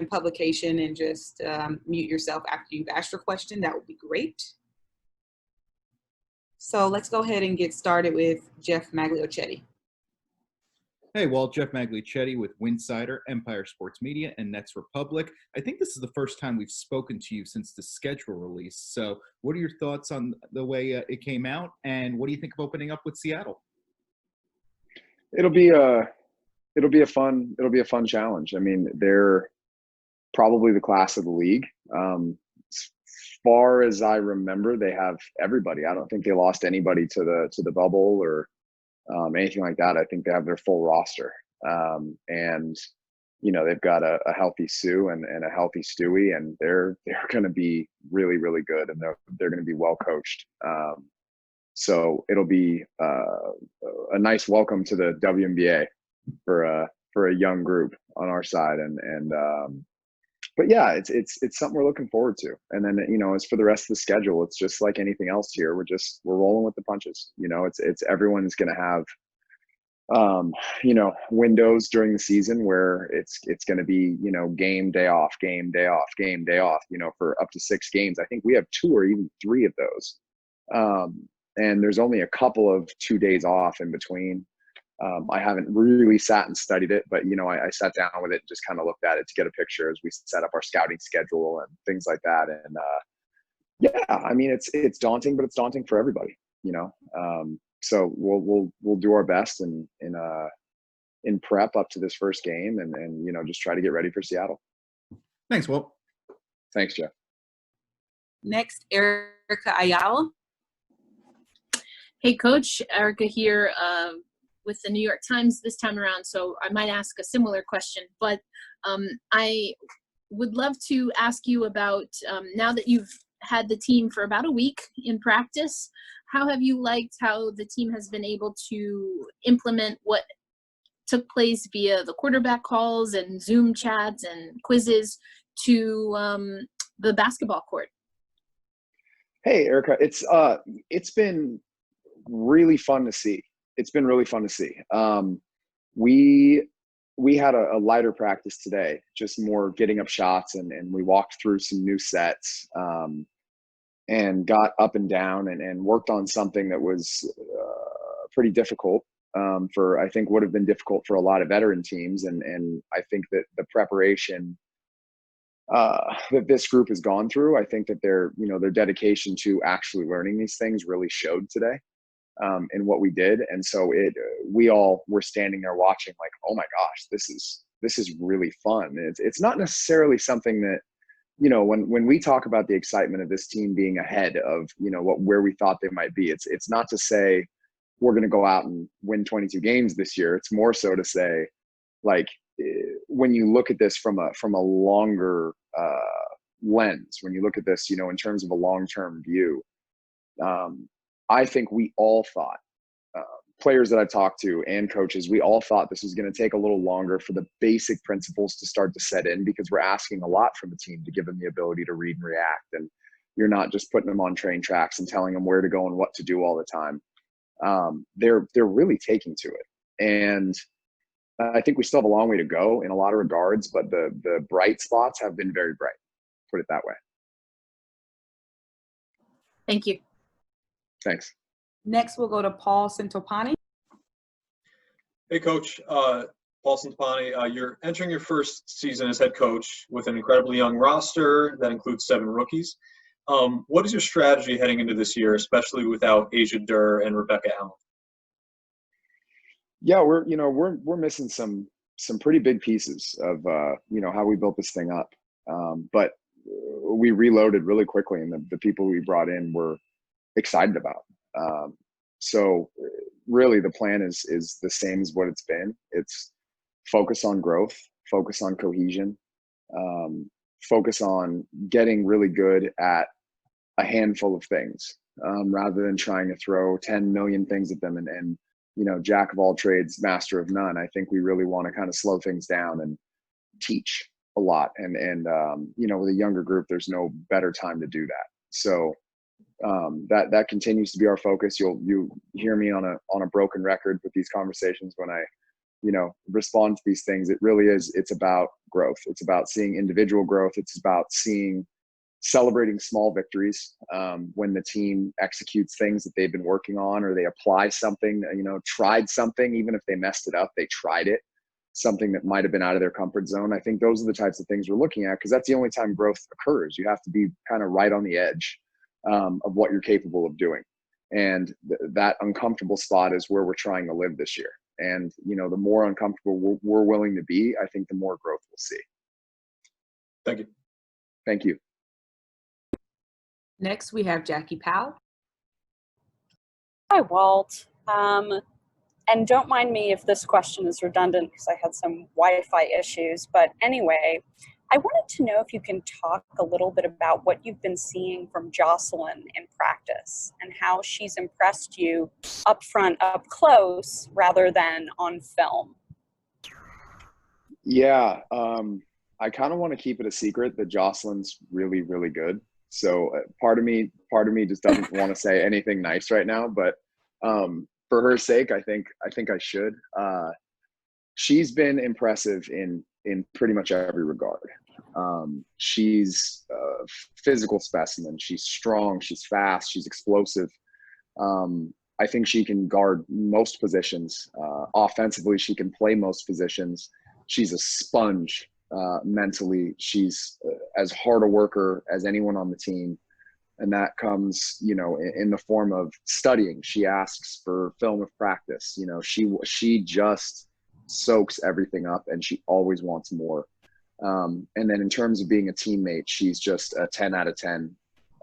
publication and just mute yourself after you've asked your question, that would be great. So let's go ahead and get started with Jeff Magliochetti. Hey, Walt, Jeff Magliochetti with Winsider, Empire Sports Media, and Nets Republic. I think this is the first time we've spoken to you since the schedule release. So what are your thoughts on the way it came out, and what do you think of opening up with Seattle? It'll be a fun challenge. I mean, they're probably the class of the league. As far as I remember, they have everybody. I don't think they lost anybody to the bubble or anything like that. I think they have their full roster. And they've got a healthy Sue and a healthy Stewie, and they're going to be really, really good, and they're going to be well coached. So it'll be a nice welcome to the WNBA for a young group on our side, but yeah, it's something we're looking forward to. And then as for the rest of the schedule, it's just like anything else here. We're rolling with the punches. It's everyone's going to have windows during the season where it's going to be game day off, game day off, game day off. For up to 6 games. I think we have 2 or even 3 of those, and there's only a couple of 2 days off in between. I haven't really sat and studied it, but I sat down with it and just kind of looked at it to get a picture as we set up our scouting schedule and things like that. And yeah, I mean it's daunting, but it's daunting for everybody. So we'll do our best in prep up to this first game, and just try to get ready for Seattle. Thanks, Walt. Thanks, Jeff. Next, Erica Ayala. Hey, Coach. Erica here. With the New York Times this time around, so I might ask a similar question, but I would love to ask you about, now that you've had the team for about a week in practice, how have you liked how the team has been able to implement what took place via the quarterback calls and Zoom chats and quizzes to the basketball court? Hey, Erica, it's been really fun to see. It's been really fun to see. We had a lighter practice today, just more getting up shots, and we walked through some new sets, and got up and down and worked on something that was pretty difficult for, I think, would have been difficult for a lot of veteran teams. And I think that the preparation that this group has gone through, I think that their dedication to actually learning these things really showed today. In what we did. And so we all were standing there watching like, oh my gosh, this is really fun. It's not necessarily something that, when we talk about the excitement of this team being ahead of, where we thought they might be, it's not to say we're going to go out and win 22 games this year. It's more so to say, like, when you look at this from a longer lens, when you look at this, in terms of a long-term view, I think we all thought, players that I talked to and coaches, we all thought this was going to take a little longer for the basic principles to start to set in, because we're asking a lot from the team to give them the ability to read and react. And you're not just putting them on train tracks and telling them where to go and what to do all the time. They're really taking to it. And I think we still have a long way to go in a lot of regards, but the bright spots have been very bright, put it that way. Thank you. Thanks. Next, we'll go to Paul Centopani. Hey, Coach. Paul Centopani, you're entering your first season as head coach with an incredibly young roster that includes 7 rookies. What is your strategy heading into this year, especially without Asia Durr and Rebecca Allen? Yeah, we're missing some pretty big pieces of how we built this thing up. But we reloaded really quickly, and the people we brought in were excited about. So really the plan is the same as what it's been. It's focus on growth, focus on cohesion, focus on getting really good at a handful of things, rather than trying to throw 10 million things at them and jack of all trades, master of none. I think we really want to kind of slow things down and teach a lot. And with a younger group, there's no better time to do that. So that continues to be our focus. You hear me on a broken record with these conversations when I respond to these things. It really is, it's about growth. It's about seeing individual growth. It's about celebrating small victories when the team executes things that they've been working on, or they apply something, tried something, even if they messed it up, they tried it, something that might have been out of their comfort zone. I think those are the types of things we're looking at, because that's the only time growth occurs. You have to be kind of right on the edge of what you're capable of doing. And that uncomfortable spot is where we're trying to live this year. And, the more uncomfortable we're willing to be, I think the more growth we'll see. Thank you. Thank you. Next, we have Jackie Powell. Hi, Walt. And don't mind me if this question is redundant because I had some Wi-Fi issues. But anyway, I wanted to know if you can talk a little bit about what you've been seeing from Jocelyn in practice and how she's impressed you up front, up close, rather than on film. Yeah, I kind of want to keep it a secret that Jocelyn's really, really good. So part of me just doesn't want to say anything nice right now, but for her sake, I think I should. She's been impressive in pretty much every regard. She's a physical specimen. She's strong. She's fast. She's explosive. I think she can guard most positions. Offensively, she can play most positions. She's a sponge mentally. She's as hard a worker as anyone on the team. And that comes, in the form of studying. She asks for film of practice. She just soaks everything up, and she always wants more. And then in terms of being a teammate, she's just a 10 out of 10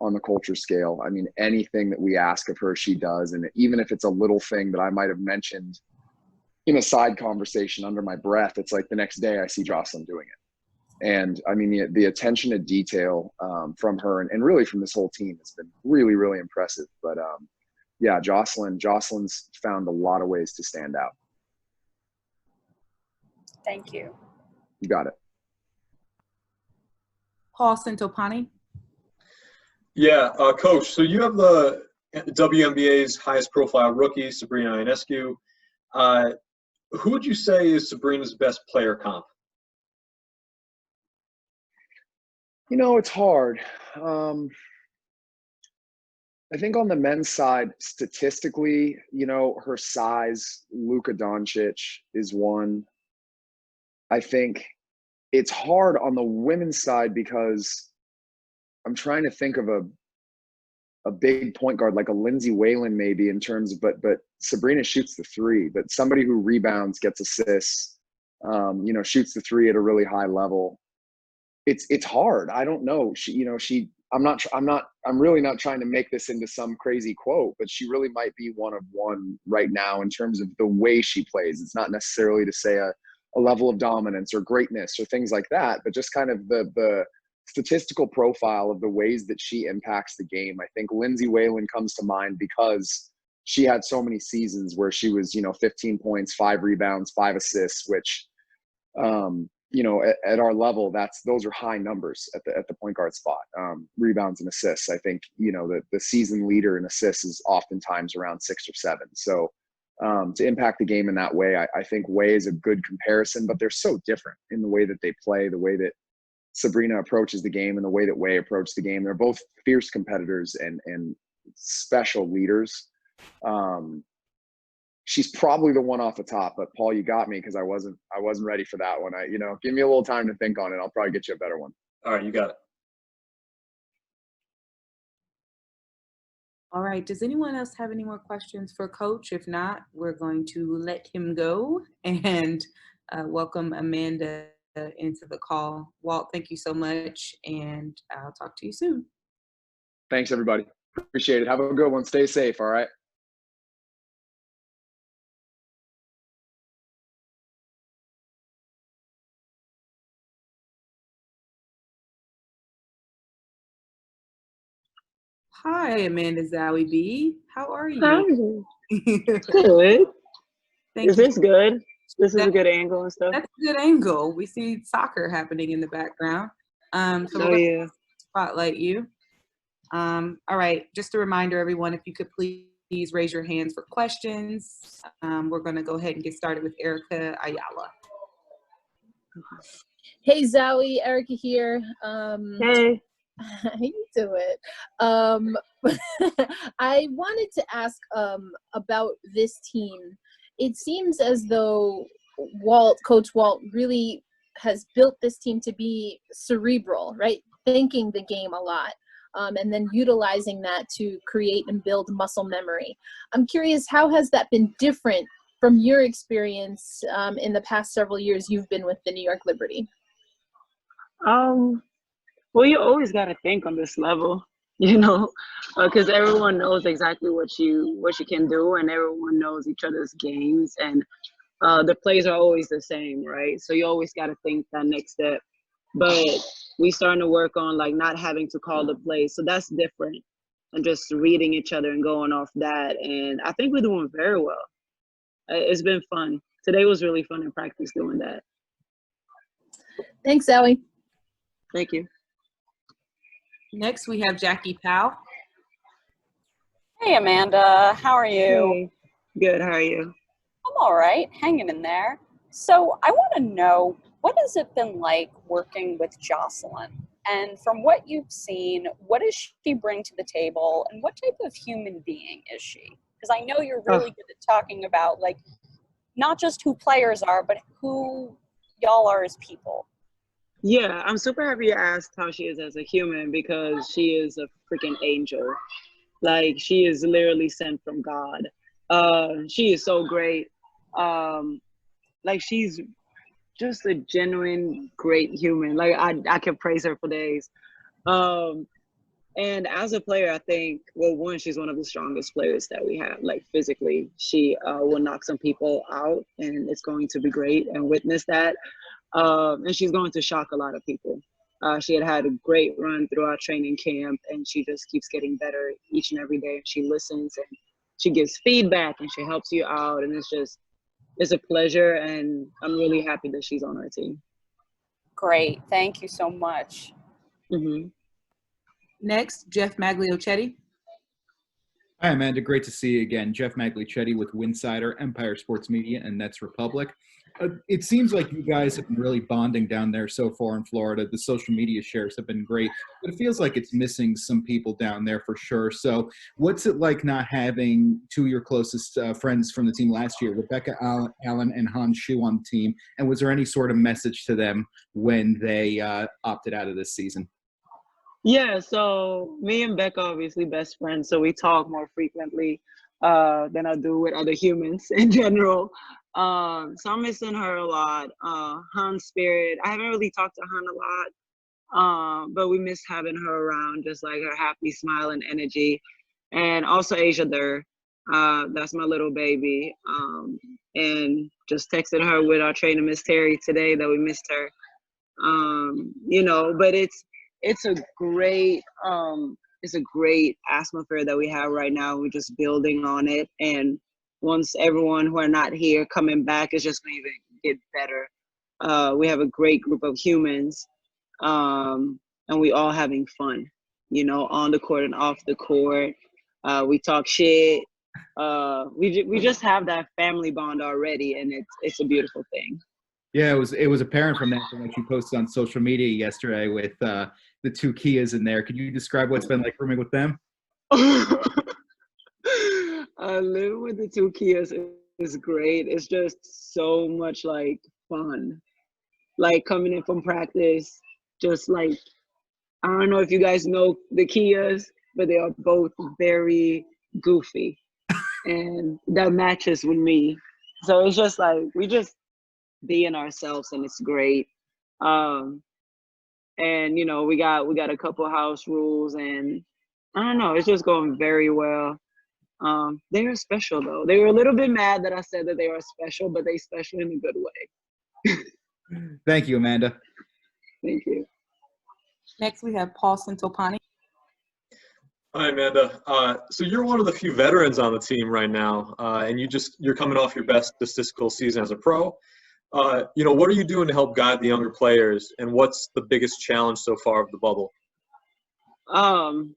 on the culture scale. I mean, anything that we ask of her, she does. And even if it's a little thing that I might have mentioned in a side conversation under my breath, it's like the next day I see Jocelyn doing it. And I mean, the attention to detail from her and really from this whole team has been really, really impressive. But yeah, Jocelyn's found a lot of ways to stand out. Thank you. You got it. Paul Centopani. Yeah, Coach, so you have the WNBA's highest profile rookie, Sabrina Ionescu. Who would you say is Sabrina's best player comp? It's hard. I think on the men's side, statistically, her size, Luka Doncic is one. I think it's hard on the women's side because I'm trying to think of a big point guard like a Lindsay Whalen maybe in terms of, but Sabrina shoots the three, but somebody who rebounds, gets assists, shoots the three at a really high level. It's hard. I don't know. I'm really not trying to make this into some crazy quote, but she really might be one of one right now in terms of the way she plays. It's not necessarily to say a level of dominance or greatness or things like that, but just kind of the statistical profile of the ways that she impacts the game. I think Lindsay Whalen comes to mind because she had so many seasons where she was, 15 points, 5 rebounds, 5 assists, which, at our level, those are high numbers at the point guard spot. Rebounds and assists. I think, the season leader in assists is oftentimes around 6 or 7. So to impact the game in that way, I think Way is a good comparison, but they're so different in the way that they play, the way that Sabrina approaches the game and the way that Way approaches the game. They're both fierce competitors and special leaders. She's probably the one off the top, but Paul, you got me because I wasn't ready for that one. Give me a little time to think on it. I'll probably get you a better one. All right, you got it. All right. Does anyone else have any more questions for Coach? If not, we're going to let him go and welcome Amanda into the call. Walt, thank you so much, and I'll talk to you soon. Thanks, everybody. Appreciate it. Have a good one. Stay safe. All right. Hi, Amanda Zahui B. How are you? Hi. Good. Thank Is you. this good? This is a good angle and stuff? That's a good angle. We see soccer happening in the background. So we're Oh, going yeah. to spotlight you. All right. Just a reminder, everyone, if you could please raise your hands for questions. We're going to go ahead and get started with Erica Ayala. Hey Zowie, Erica here. Hey. How you doing? I wanted to ask about this team. It seems as though Coach Walt, really has built this team to be cerebral, right? Thinking the game a lot, and then utilizing that to create and build muscle memory. I'm curious, how has that been different from your experience in the past several years you've been with the New York Liberty? Well, you always got to think on this level, you know, because everyone knows exactly what you can do, and everyone knows each other's games, and the plays are always the same, right? So you always got to think that next step. But we starting to work on like not having to call the plays, so that's different, and just reading each other and going off that. And I think we're doing very well. It's been fun. Today was really fun in practice doing that. Thanks, Zowie. Thank you. Next, we have Jackie Powell. Hey, Amanda. How are you? Hey. Good. How are you? I'm all right, hanging in there. So I want to know, what has it been like working with Jocelyn? And from what you've seen, what does she bring to the table, and what type of human being is she? Because I know you're really good at talking about, like, not just who players are, but who y'all are as people. Yeah, I'm super happy you asked how she is as a human, because she is a freaking angel. Like, she is literally sent from God. She is so great. Like, she's just a genuine great human. Like, I can praise her for days. And as a player, I think, well, one, she's one of the strongest players that we have. Like, physically, she will knock some people out, and it's going to be great, and witness that. And she's going to shock a lot of people. She had a great run through our training camp, and she just keeps getting better each and every day. And she listens, and she gives feedback, and she helps you out. And it's a pleasure, and I'm really happy that she's on our team. Great. Thank you so much. Mm-hmm. Next, Jeff Magliochetti. Hi, Amanda. Great to see you again. Jeff Magliochetti with Winsider, Empire Sports Media, and Nets Republic. It seems like you guys have been really bonding down there so far in Florida. The social media shares have been great, but it feels like it's missing some people down there for sure. So what's it like not having two of your closest friends from the team last year, Rebecca Allen and Hans Schuh, on the team? And was there any sort of message to them when they opted out of this season? Yeah, so me and Becca obviously best friends, so we talk more frequently than I do with other humans in general. So I'm missing her a lot. Han's spirit, I haven't really talked to Han a lot, but we miss having her around, just like her happy smile and energy. And also Asia Dur, that's my little baby. And just texted her with our trainer, Miss Terry, today that we missed her. You know, but it's a great atmosphere that we have right now. We're just building on it, and once everyone who are not here coming back, is just going to even get better. We have a great group of humans, and we all having fun, you know, on the court and off the court. We talk shit. We just have that family bond already, and it's a beautiful thing. Yeah, it was apparent from what you posted on social media yesterday with the two Kias in there. Could you describe what's been like rooming with them? Living with the two Kias is great. It's just so much like fun. Like coming in from practice, just like, I don't know if you guys know the Kias, but they are both very goofy, and that matches with me. So it's just like we just being ourselves, and it's great. And you know, we got a couple house rules, and I don't know, it's just going very well. They are special though. They were a little bit mad that I said that they are special, but they special in a good way. Thank you, Amanda. Thank you. Next, we have Paul Centopani. Hi, Amanda. So you're one of the few veterans on the team right now, and you're coming off your best statistical season as a pro. You know, what are you doing to help guide the younger players, and what's the biggest challenge so far of the bubble? I'm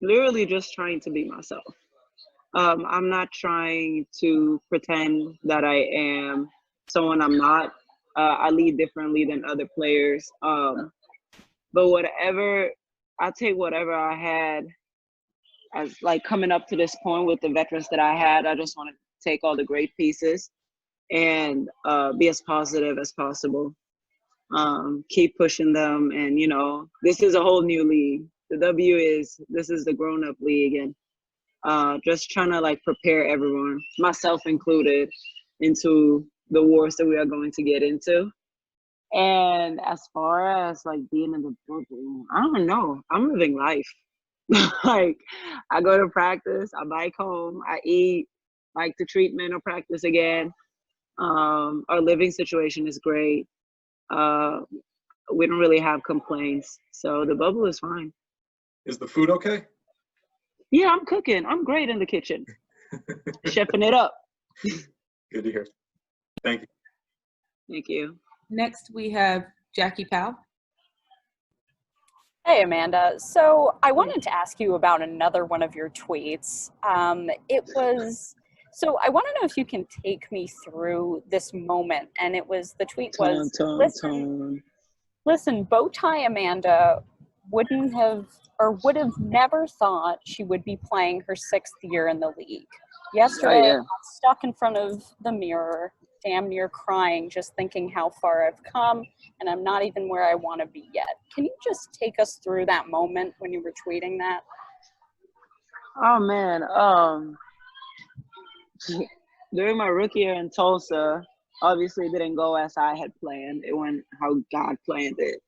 literally just trying to be myself. I'm not trying to pretend that I am someone I'm not. I lead differently than other players. But I take whatever I had as like coming up to this point with the veterans that I had. I just want to take all the great pieces and be as positive as possible. Keep pushing them, and this is a whole new league. This is the grown-up league, and just trying to like prepare everyone, myself included, into the wars that we are going to get into. And as far as like being in the bubble, I don't know. I'm living life. Like, I go to practice, I bike home, I eat, like the treatment or practice again. Our living situation is great. We don't really have complaints, so the bubble is fine. Is the food okay? Yeah, I'm cooking. I'm great in the kitchen, chefing it up. Good to hear. Thank you. Thank you. Next, we have Jackie Powell. Hey, Amanda. So I wanted to ask you about another one of your tweets. So I want to know if you can take me through this moment. And the tweet was, listen, Bowtie Amanda would have never thought she would be playing her 6th year in the league. Yesterday, I got stuck in front of the mirror, damn near crying, just thinking how far I've come, and I'm not even where I want to be yet. Can you just take us through that moment when you were tweeting that? Oh man, during my rookie year in Tulsa, obviously it didn't go as I had planned. It went how God planned it.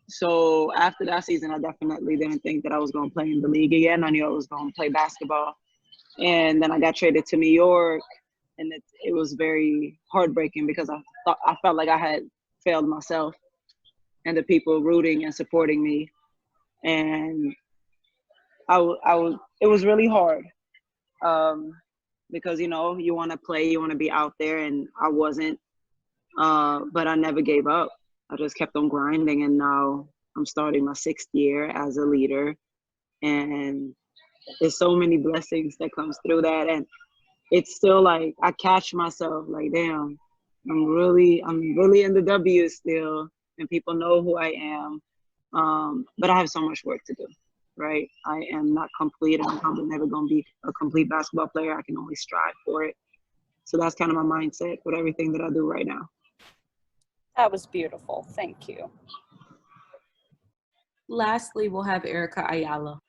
So after that season, I definitely didn't think that I was going to play in the league again. I knew I was going to play basketball. And then I got traded to New York, and it was very heartbreaking because I felt like I had failed myself and the people rooting and supporting me. And it was really hard because, you want to play, you want to be out there, and I wasn't. But I never gave up. I just kept on grinding, and now I'm starting my 6th year as a leader, and there's so many blessings that comes through that. And it's still like I catch myself like, damn, I'm really in the W still, and people know who I am. But I have so much work to do, right? I am not complete. I'm probably never going to be a complete basketball player. I can only strive for it. So that's kind of my mindset with everything that I do right now. That was beautiful. Thank you. Lastly, we'll have Erica Ayala.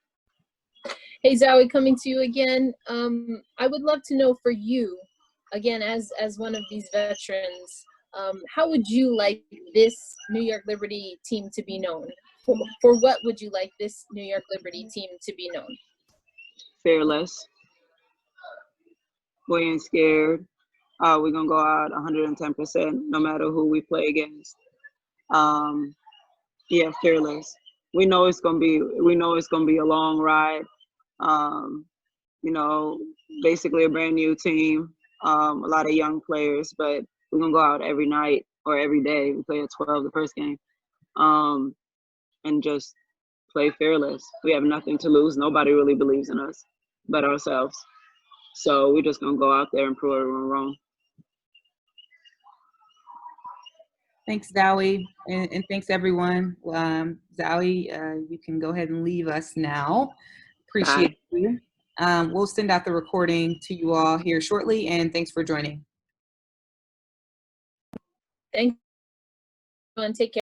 Hey, Zahui, coming to you again. I would love to know for you, again, as one of these veterans, how would you like this New York Liberty team to be known? For what would you like this New York Liberty team to be known? Fearless. We ain't scared. We're going to go out 110% no matter who we play against. Yeah, fearless. We know it's going to be a long ride. Basically a brand new team, a lot of young players, but we're going to go out every night or every day. We play at 12 the first game, and just play fearless. We have nothing to lose. Nobody really believes in us but ourselves. So we're just going to go out there and prove everyone wrong. Thanks, Zahui, and thanks, everyone. Zahui, you can go ahead and leave us now. Appreciate you. We'll send out the recording to you all here shortly, and thanks for joining. Thank you, and take care.